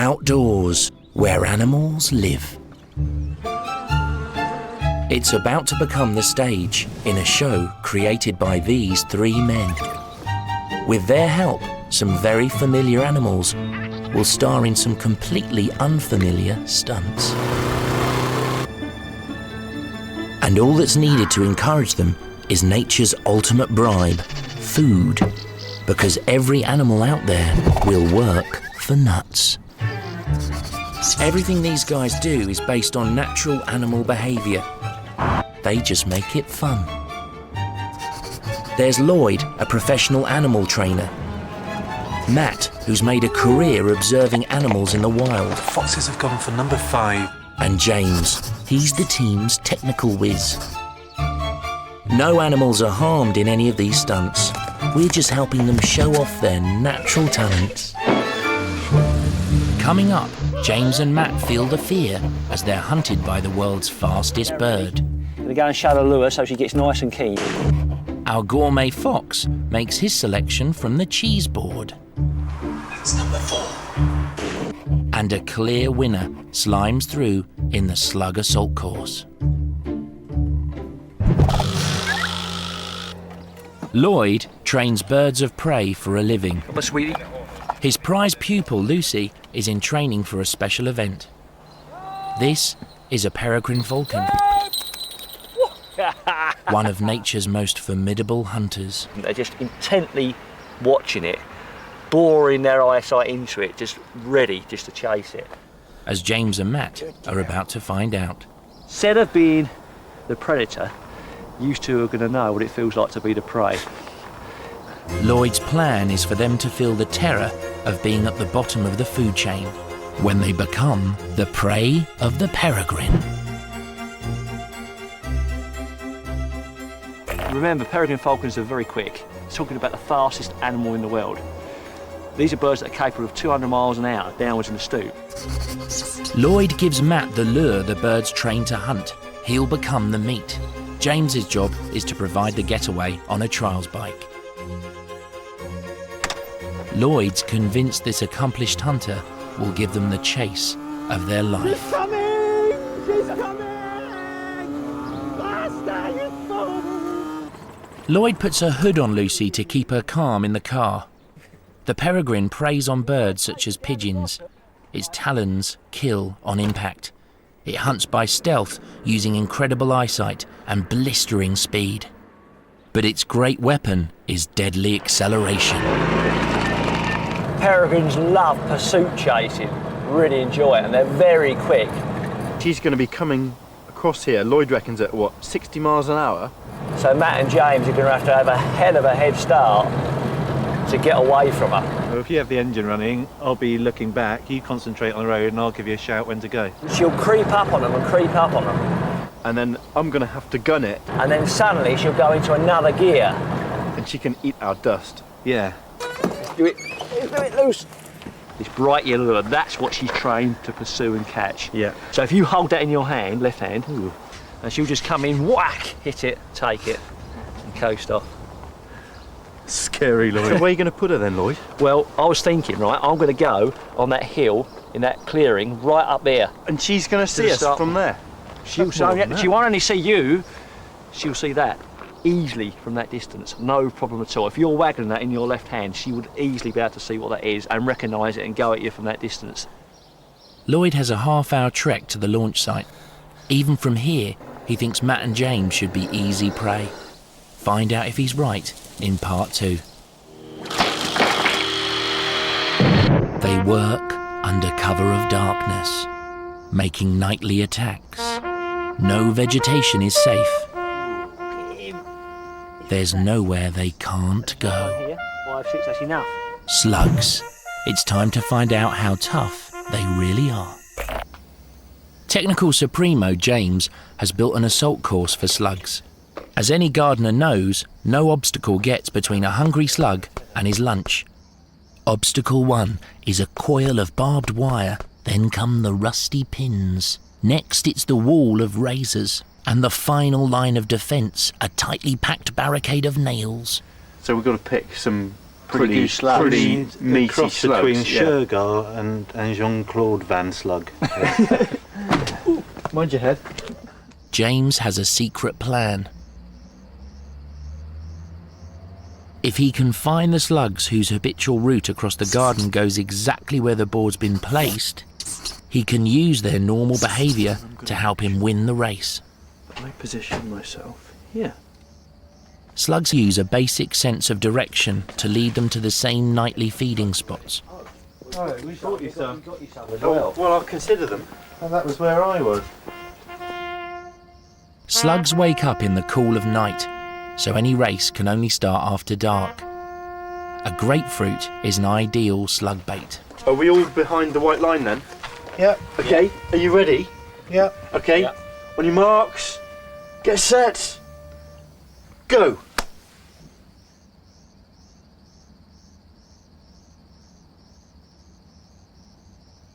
outdoors, where animals live. It's about to become the stage in a show created by these three men. With their help, some very familiar animals will star in some completely unfamiliar stunts. And all that's needed to encourage them is nature's ultimate bribe, food, because every animal out there will work for nuts. Everything these guys do is based on natural animal behaviour. They just make it fun. There's Lloyd, a professional animal trainer. Matt, who's made a career observing animals in the wild. Foxes have gone for number 5. And James, he's the team's technical whiz. No animals are harmed in any of these stunts. We're just helping them show off their natural talents. Coming up, James and Matt feel the fear as they're hunted by the world's fastest bird. They go and shut the lure so she gets nice and keen. Our gourmet fox makes his selection from the cheeseboard. That's number 4. And a clear winner slimes through in the slug assault course. Lloyd trains birds of prey for a living. Come on, sweetie. His prize pupil, Lucy, is in training for a special event. This is a peregrine falcon, one of nature's most formidable hunters. They're just intently watching it, boring their eyesight into it, just ready just to chase it. As James and Matt are about to find out. Instead of being the predator, you two are going to know what it feels like to be the prey. Lloyd's plan is for them to feel the terror of being at the bottom of the food chain when they become the prey of the peregrine. Remember, peregrine falcons are very quick. It's talking about the fastest animal in the world. These are birds that are capable of 200 miles an hour downwards in the stoop. Lloyd gives Matt the lure the birds train to hunt. He'll become the meat. James's job is to provide the getaway on a trials bike. Lloyd's convinced this accomplished hunter will give them the chase of their life. She's coming! She's coming! Faster, you fool! Lloyd puts a hood on Lucy to keep her calm in the car. The peregrine preys on birds such as pigeons. Its talons kill on impact. It hunts by stealth using incredible eyesight and blistering speed. But its great weapon is deadly acceleration. Peregrines love pursuit chasing, really enjoy it, and they're very quick. She's going to be coming across here, Lloyd reckons at what, 60 miles an hour? So Matt and James are going to have a hell of a head start to get away from her. So if you have the engine running, I'll be looking back, you concentrate on the road and I'll give you a shout when to go. She'll creep up on them and creep up on them. And then I'm going to have to gun it. And then suddenly she'll go into another gear. And she can eat our dust. Yeah. Let's do it loose. This bright yellow lure, that's what she's trained to pursue and catch. Yeah. So if you hold that in your hand, left hand, and she'll just come in, whack, hit it, take it, and coast off. Scary, Lloyd. So where are you going to put her then, Lloyd? Well, I was thinking, right, I'm going to go on that hill in that clearing right up there. And she's going to see us from there? She won't only see you, she'll see that easily from that distance, no problem at all. If you're waggling that in your left hand, she would easily be able to see what that is and recognise it and go at you from that distance. Lloyd has a half-hour trek to the launch site. Even from here, he thinks Matt and James should be easy prey. Find out if he's right in part 2. They work under cover of darkness, making nightly attacks. No vegetation is safe. There's nowhere they can't go. Here, 5, 6, that's enough. Slugs. It's time to find out how tough they really are. Technical Supremo James has built an assault course for slugs. As any gardener knows, no obstacle gets between a hungry slug and his lunch. Obstacle 1 is a coil of barbed wire, then come the rusty pins. Next it's the wall of razors, and the final line of defence, a tightly packed barricade of nails. So we've got to pick some pretty good slugs. Pretty meaty cross slugs, between yeah. Shergar and Jean-Claude Van Slug. Mind your head. James has a secret plan. If he can find the slugs whose habitual route across the garden goes exactly where the board's been placed, he can use their normal behaviour to help him win the race. I position myself here. Slugs use a basic sense of direction to lead them to the same nightly feeding spots. Oh, we bought you some. Well, I'll consider them. And that was where I was. Slugs wake up in the cool of night, so any race can only start after dark. A grapefruit is an ideal slug bait. Are we all behind the white line then? Yep. Okay, are you ready? Yep. Okay, Yep. On your marks, get set, go!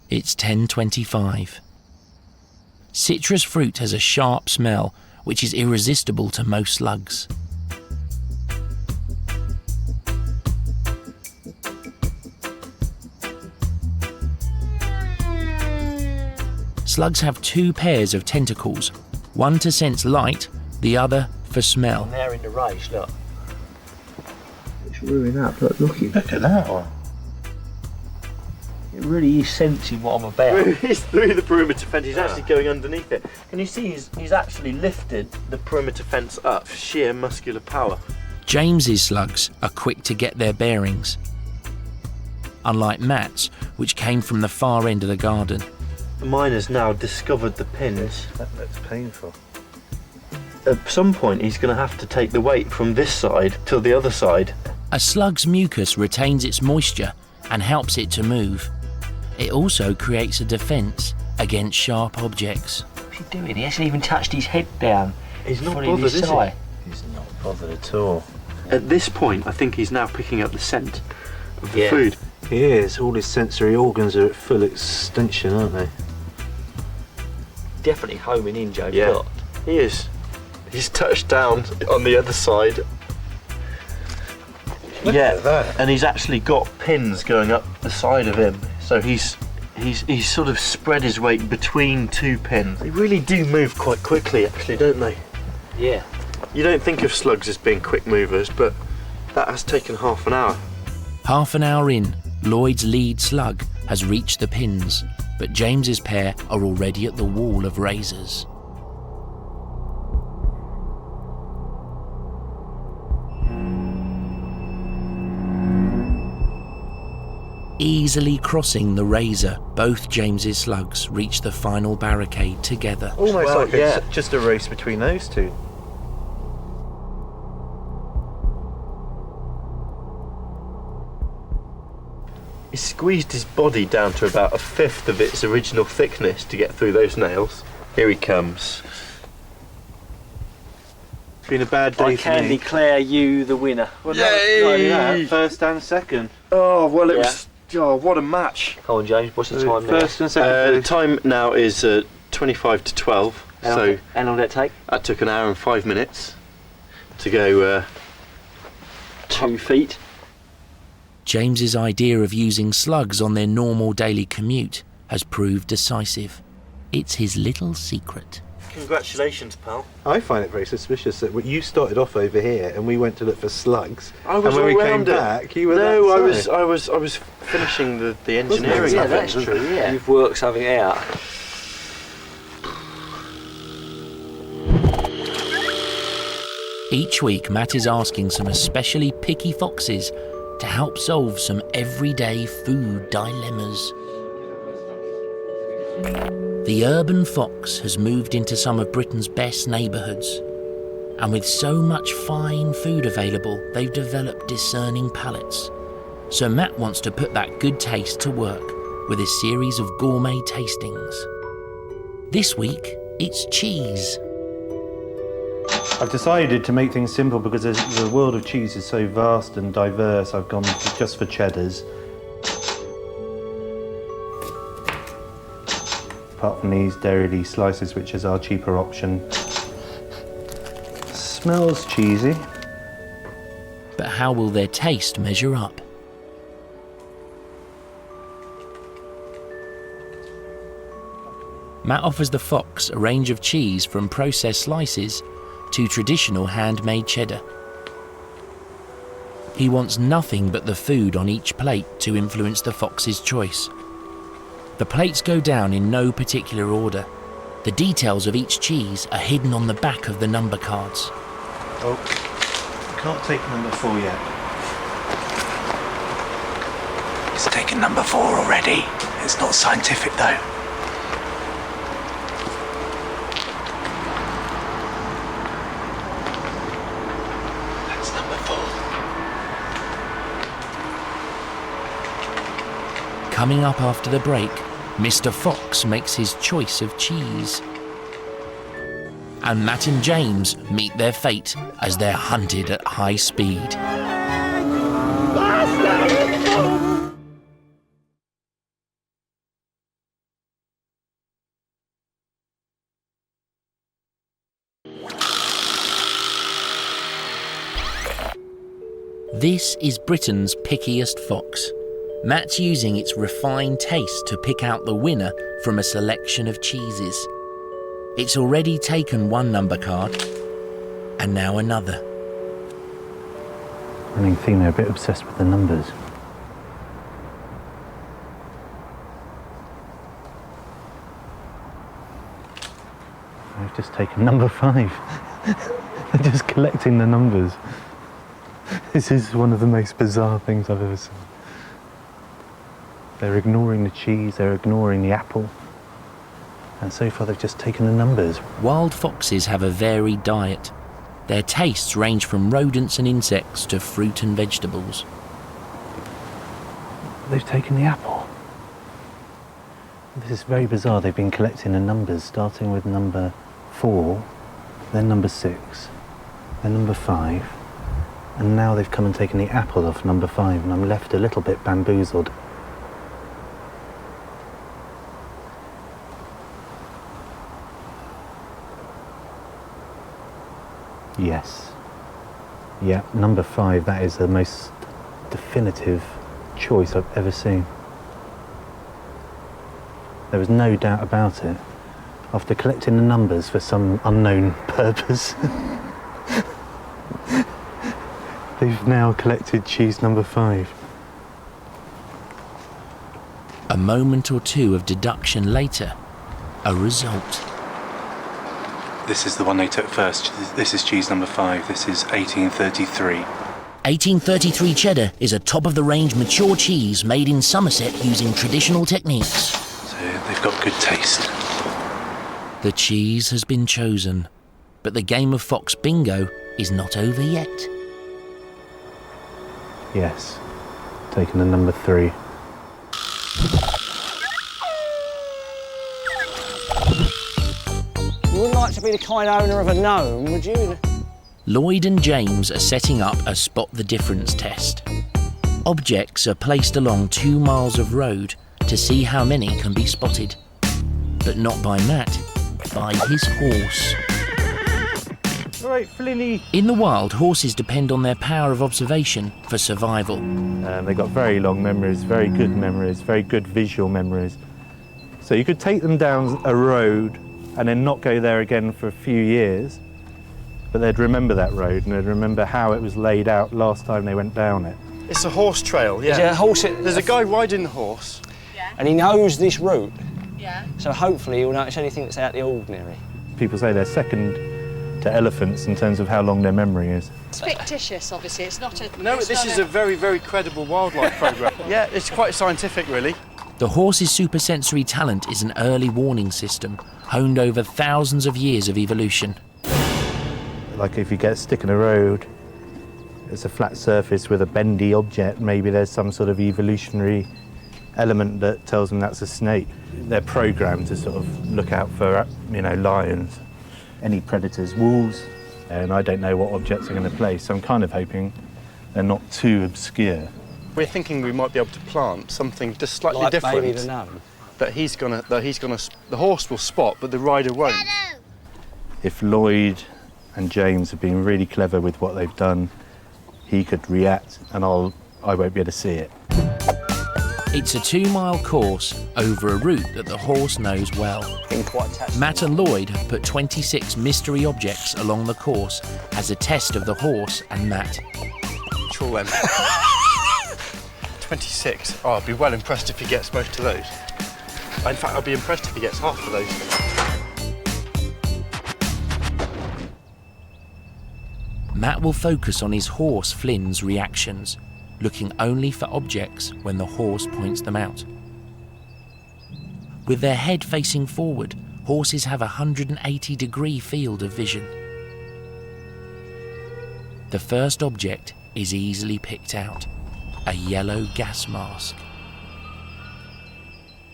It's 10:25. Citrus fruit has a sharp smell, which is irresistible to most slugs. Slugs have two pairs of tentacles, one to sense light, the other for smell. And they're in the race, look. It's ruining up, look Look at that one. It really is sensing what I'm about. He's through the perimeter fence, he's actually going underneath it. Can you see he's actually lifted the perimeter fence up? Sheer muscular power. James's slugs are quick to get their bearings, unlike Matt's, which came from the far end of the garden. Mine has now discovered the pins. That looks painful. At some point he's going to have to take the weight from this side to the other side. A slug's mucus retains its moisture and helps it to move. It also creates a defence against sharp objects. What's he doing? He hasn't even touched his head down. He's not Fully bothered, this is he? eye. He's not bothered at all. At this point I think he's now picking up the scent of the Yeah. food. He is. All his sensory organs are at full extension, aren't they? Definitely homing in, Joe. Yeah. Look. He is. He's touched down on the other side. Look at that. And he's actually got pins going up the side of him. So he's sort of spread his weight between two pins. They really do move quite quickly, actually, don't they? Yeah. You don't think of slugs as being quick movers, but that has taken half an hour. Half an hour in, Lloyd's lead slug has reached the pins, but James's pair are already at the wall of razors. Easily crossing the razor, both James's slugs reach the final barricade together. Almost Well, like yeah. it's just a race between those two. He squeezed his body down to about a fifth of its original thickness to get through those nails. Here he comes. It's been a bad day I for can me. declare you the winner. Well, not only that, first and second. Oh, well, it Yeah. was... Oh, what a match. Come on, James. What's the time now? First and second. The place. time now is 25 to 12. So How long did that take? that took an hour and 5 minutes to go 2 feet. James's idea of using slugs on their normal daily commute has proved decisive. It's his little secret. Congratulations, pal. I find it very suspicious that you started off over here and we went to look for slugs. I was and when all we came round it. back, you were No, I that side. was finishing the engineering. Yeah, of it. that's true, yeah. You've worked something out. Each week, Matt is asking some especially picky foxes to help solve some everyday food dilemmas. The urban fox has moved into some of Britain's best neighbourhoods, and with so much fine food available, they've developed discerning palates. So Matt wants to put that good taste to work with a series of gourmet tastings. This week, it's cheese. I've decided to make things simple because the world of cheese is so vast and diverse. I've gone just for cheddars. Apart from these dairy slices, which is our cheaper option. Smells cheesy. But how will their taste measure up? Matt offers the fox a range of cheese from processed slices to traditional handmade cheddar. He wants nothing but the food on each plate to influence the fox's choice. The plates go down in no particular order. The details of each cheese are hidden on the back of the number cards. Oh, can't take number 4 yet. It's taken number 4 already. It's not scientific though. That's number 4. Coming up after the break, Mr. Fox makes his choice of cheese. And Matt and James meet their fate as they're hunted at high speed. This is Britain's pickiest fox. Matt's using its refined taste to pick out the winner from a selection of cheeses. It's already taken one number card, and now another. Running theme, they're a bit obsessed with the numbers. I've just taken number 5. They're just collecting the numbers. This is one of the most bizarre things I've ever seen. They're ignoring the cheese, they're ignoring the apple. And so far they've just taken the numbers. Wild foxes have a varied diet. Their tastes range from rodents and insects to fruit and vegetables. They've taken the apple. This is very bizarre. They've been collecting the numbers, starting with number 4, then number 6, then number 5, and now they've come and taken the apple off number 5, and I'm left a little bit bamboozled. Yes. Yeah, number 5, that is the most definitive choice I've ever seen. There was no doubt about it. After collecting the numbers for some unknown purpose, they've now collected cheese number 5. A moment or two of deduction later, a result. This is the one they took first. This is cheese number 5. This is 1833. 1833 cheddar is a top-of-the-range mature cheese made in Somerset using traditional techniques. So they've got good taste. The cheese has been chosen, but the game of Fox Bingo is not over yet. Yes, taking the number 3. You wouldn't like to be the kind owner of a gnome, would you? Lloyd and James are setting up a spot the difference test. Objects are placed along 2 miles of road to see how many can be spotted. But not by Matt, by his horse. All right, Flinny. In the wild, horses depend on their power of observation for survival. They've got very long memories, very good visual memories. So you could take them down a road and then not go there again for a few years, but they'd remember that road and they'd remember how it was laid out last time they went down it. It's a horse trail, yeah. Is it a horse? There's a guy riding the horse. Yeah. And he knows this route. Yeah. So hopefully he'll notice anything that's out the ordinary. People say they're second to elephants in terms of how long their memory is. It's fictitious, obviously. It's not a. No, it's this not is a very, very credible wildlife programme. Yeah, it's quite scientific, really. The horse's supersensory talent is an early warning system, honed over thousands of years of evolution. Like if you get a stick in a road, it's a flat surface with a bendy object, maybe there's some sort of evolutionary element that tells them that's a snake. They're programmed to sort of look out for, lions, any predators, wolves, and I don't know what objects are going to play, so I'm kind of hoping they're not too obscure. We're thinking we might be able to plant something just slightly Like different. maybe the gnome. The horse will spot, but the rider won't. If Lloyd and James have been really clever with what they've done, he could react and I won't be able to see it. It's a 2-mile course over a route that the horse knows well. Been quite attached. Matt and Lloyd have put 26 mystery objects along the course as a test of the horse and Matt. Troll them. 26. Oh, I'd be well impressed if he gets most of those. In fact, I'd be impressed if he gets half of those. Matt will focus on his horse Flynn's reactions, looking only for objects when the horse points them out. With their head facing forward, horses have a 180-degree field of vision. The first object is easily picked out, a yellow gas mask.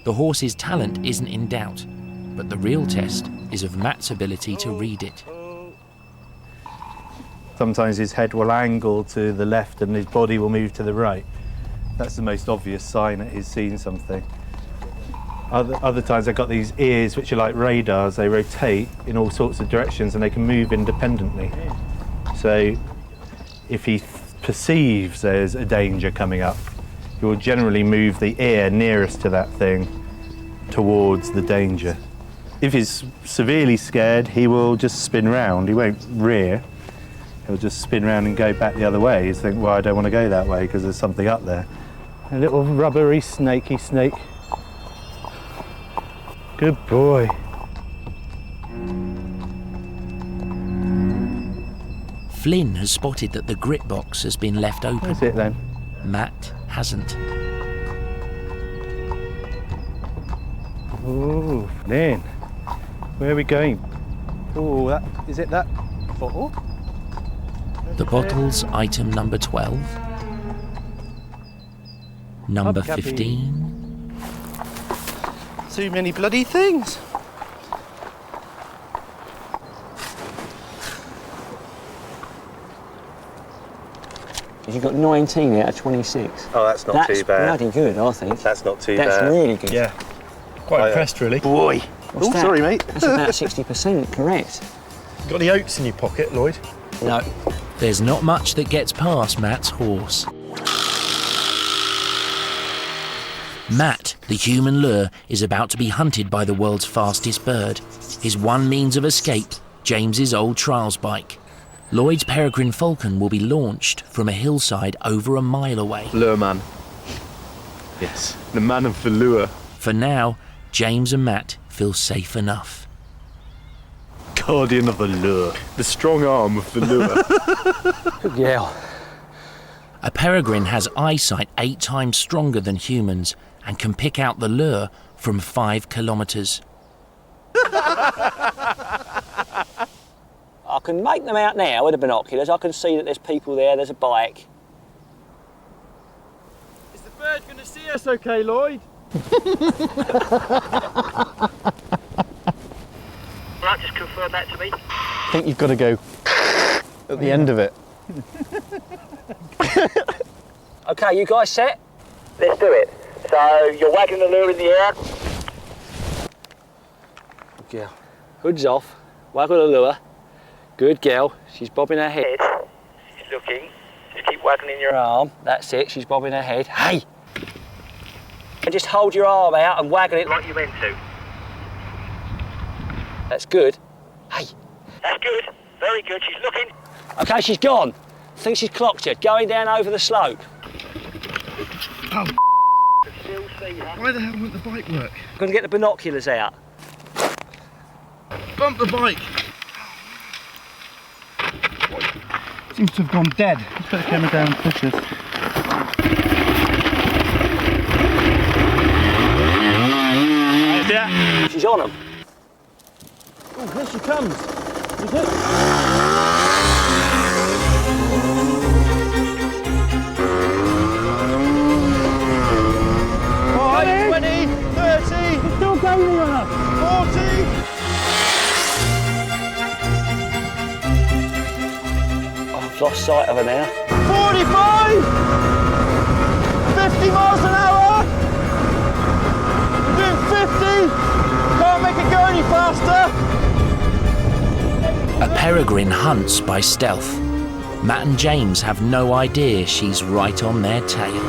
The horse's talent isn't in doubt, but the real test is of Matt's ability to read it. Sometimes his head will angle to the left and his body will move to the right. That's the most obvious sign that he's seen something. Other times I've got these ears which are like radars. They rotate in all sorts of directions and they can move independently. So if he perceives there's a danger coming up, he will generally move the ear nearest to that thing towards the danger. If he's severely scared, he will just spin round. He won't rear. He'll just spin round and go back the other way. He'll think, well, I don't want to go that way because there's something up there. A little rubbery, snaky snake. Good boy. Flynn has spotted that the grip box has been left open. That's it then. Matt hasn't. Oh, Flynn. Where are we going? Oh, is it that bottle? The bottle's item number 12. Number Hubcapy. 15. Too many bloody things. You've got 19 out of 26. Oh, that's not too bad. That's bloody good, I think. That's not too That's bad. really good. Yeah. Quite impressed, really. Boy. What's that? Sorry, mate. That's about 60% correct. Got any oats in your pocket, Lloyd? No. There's not much that gets past Matt's horse. Matt, the human lure, is about to be hunted by the world's fastest bird. His one means of escape, James's old trials bike. Lloyd's peregrine falcon will be launched from a hillside over a mile away. Lure man. Yes, the man of the lure. For now, James and Matt feel safe enough. Guardian of the lure. The strong arm of the lure. Good girl. A peregrine has eyesight 8 times stronger than humans and can pick out the lure from 5 kilometres. I can make them out now with the binoculars. I can see that there's people there, there's a bike. Is the bird going to see us okay, Lloyd? Right, just confirm that to me. I think you've got to go at the end of it. Okay, you guys set? Let's do it. So you're wagging the lure in the air. Good girl. Hood's off. Waggle the lure. Good girl. She's bobbing her head. She's looking. Just keep waggling your Her arm. That's it. She's bobbing her head. Hey! And just hold your arm out and waggle it like you meant to. That's good. Hey! That's good. Very good. She's looking. Okay, she's gone. I think she's clocked you. Going down over the slope. Still see her. Why the hell won't the bike work? I'm going to get the binoculars out. Bump the bike. Seems to have gone dead. Let's put the camera down and push us. Yeah. She's on them. Oh, here she comes. Is it? Right, 20, 30, It's still gaining on us. 40. I've lost sight of her now. 45! 50 miles an hour! Doing 50! Can't make it go any faster! A peregrine hunts by stealth. Matt and James have no idea she's right on their tail.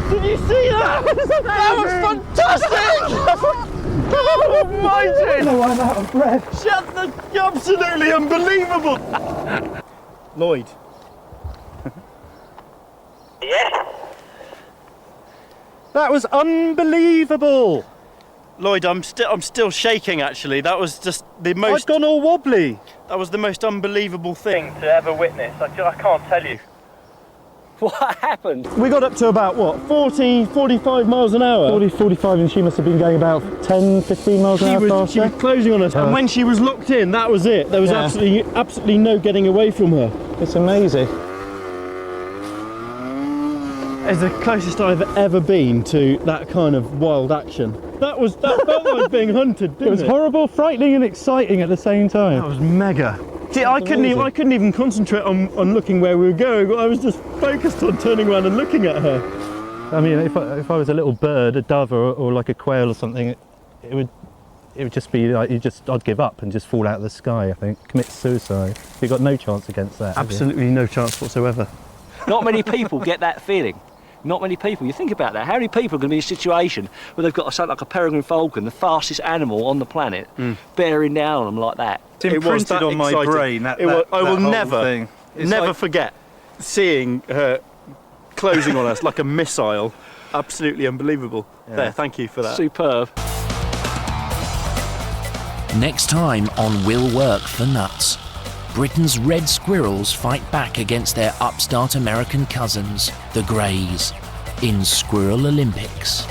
Did you see that? That was fantastic! Almighty! No, I'm out of breath. Absolutely unbelievable! Lloyd. That was unbelievable. Lloyd, I'm still shaking actually. That was just the I've most. gone all wobbly. That was the most unbelievable thing to ever witness. I can't tell you. What happened? We got up to about what, 40, 45 miles an hour. 40, 45, and she must have been going about 10, 15 miles an hour faster. She was closing on us, and when she was locked in, that was it. There was absolutely no getting away from her. It's amazing. It's the closest I've ever been to that kind of wild action. That felt like being hunted, didn't it? It was horrible, frightening and exciting at the same time. That was mega. See, I couldn't even concentrate on looking where we were going. I was just focused on turning around and looking at her. I mean, if I was a little bird, a dove or like a quail or something, it would just be like I'd give up and just fall out of the sky, I think. Commit suicide. You've got no chance against that. Absolutely no chance whatsoever. Not many people get that feeling. Not many people. You think about that. How many people are going to be in a situation where they've got something like a peregrine falcon, the fastest animal on the planet, bearing down on them like that? It was that on my brain. I will never forget seeing her closing on us like a missile. Absolutely unbelievable. Yeah. There, thank you for that. Superb. Next time on Will Work for Nuts, Britain's red squirrels fight back against their upstart American cousins, the Greys, in Squirrel Olympics.